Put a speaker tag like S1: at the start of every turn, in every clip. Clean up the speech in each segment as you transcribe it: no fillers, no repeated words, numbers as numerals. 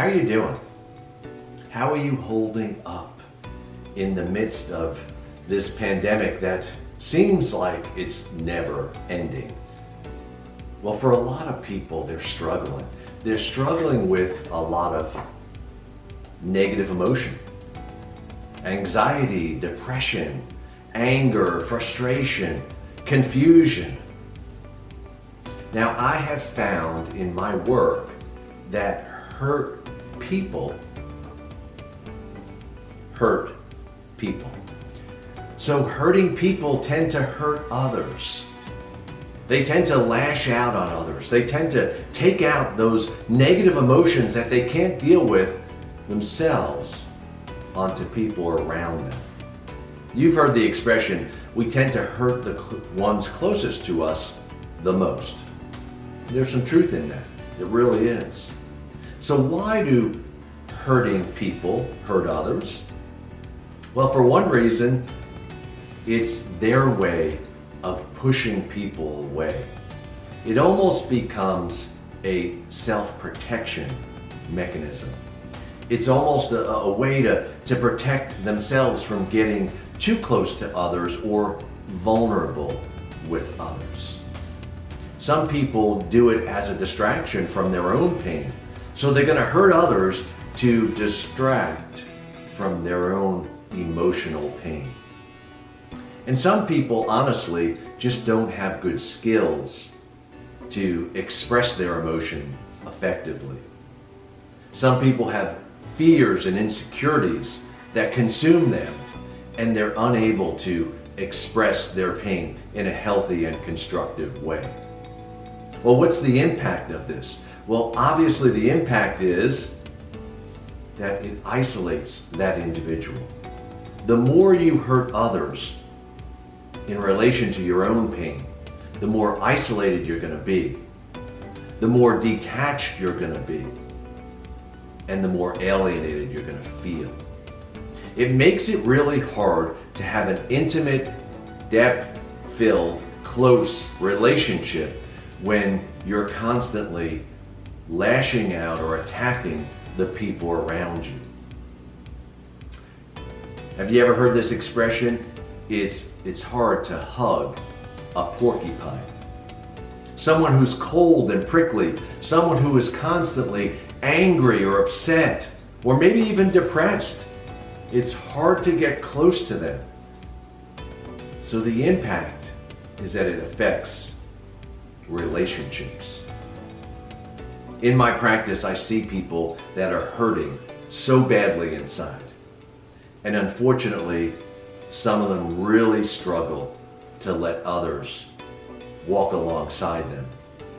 S1: How are you doing? How are you holding up in the midst of this pandemic that seems like it's never ending? Well, for a lot of people, they're struggling. They're struggling with a lot of negative emotion, anxiety, depression, anger, frustration, confusion. Now, I have found in my work that hurt people hurt people. So hurting people tend to hurt others. They tend to lash out on others. They tend to take out those negative emotions that they can't deal with themselves onto people around them. You've heard the expression, we tend to hurt the ones closest to us the most. There's some truth in that. It really is. So why do hurting people hurt others? Well, for one reason, it's their way of pushing people away. It almost becomes a self-protection mechanism. It's almost a way to protect themselves from getting too close to others or vulnerable with others. Some people do it as a distraction from their own pain. So they're going to hurt others to distract from their own emotional pain. And some people, honestly, just don't have good skills to express their emotion effectively. Some people have fears and insecurities that consume them, and they're unable to express their pain in a healthy and constructive way. Well, what's the impact of this? Well, obviously the impact is that it isolates that individual. The more you hurt others in relation to your own pain, the more isolated you're going to be, the more detached you're going to be, and the more alienated you're going to feel. It makes it really hard to have an intimate, depth-filled, close relationship when you're constantly lashing out or attacking the people around you. Have you ever heard this expression? It's hard to hug a porcupine. Someone who's cold and prickly, someone who is constantly angry or upset, or maybe even depressed. It's hard to get close to them. So the impact is that it affects relationships. In my practice, I see people that are hurting so badly inside. And unfortunately, some of them really struggle to let others walk alongside them,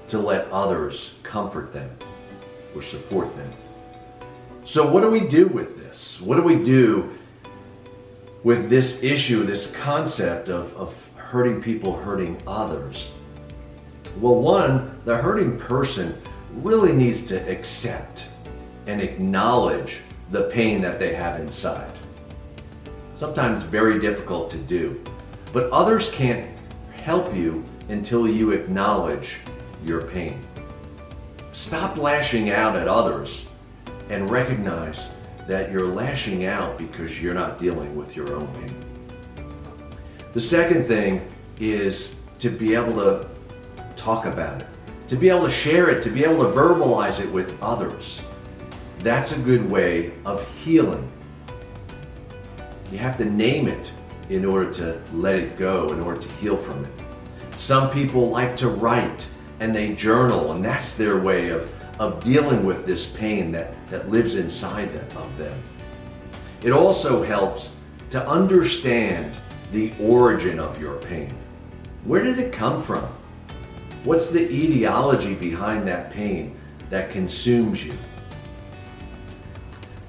S1: to let others comfort them or support them. So what do we do with this? What do we do with this issue, this concept of hurting people, hurting others? Well, one, the hurting person really needs to accept and acknowledge the pain that they have inside. Sometimes very difficult to do, but others can't help you until you acknowledge your pain. Stop lashing out at others and recognize that you're lashing out because you're not dealing with your own pain. The second thing is to be able to talk about it, to be able to share it, to be able to verbalize it with others. That's a good way of healing. You have to name it in order to let it go, in order to heal from it. Some people like to write and they journal, and that's their way of dealing with this pain that lives inside of them. It also helps to understand the origin of your pain. Where did it come from? What's the etiology behind that pain that consumes you?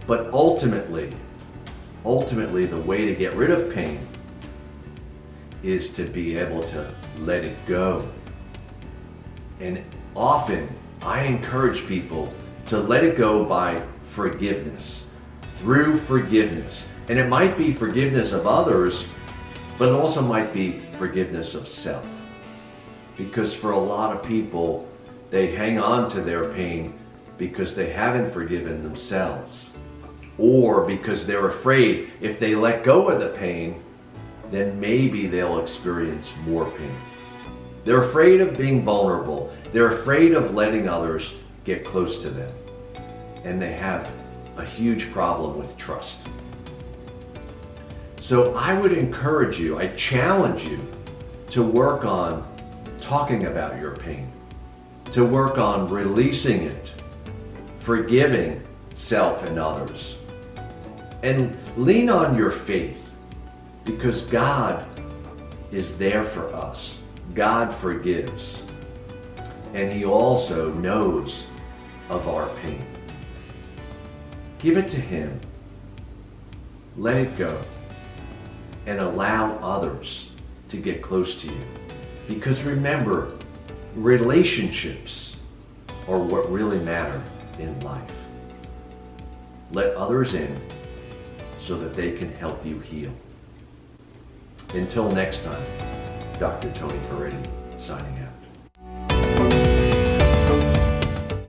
S1: But ultimately, the way to get rid of pain is to be able to let it go. And often, I encourage people to let it go by forgiveness, through forgiveness. And it might be forgiveness of others, but it also might be forgiveness of self. Because for a lot of people, they hang on to their pain because they haven't forgiven themselves, or because they're afraid if they let go of the pain, then maybe they'll experience more pain. They're afraid of being vulnerable. They're afraid of letting others get close to them. And they have a huge problem with trust. So I would encourage you, I challenge you to work on talking about your pain, to work on releasing it, forgiving self and others, and lean on your faith, because God is there for us. God forgives, and He also knows of our pain. Give it to Him, let it go, and allow others to get close to you. Because remember, relationships are what really matter in life. Let others in so that they can help you heal. Until next time, Dr. Tony Ferretti signing out.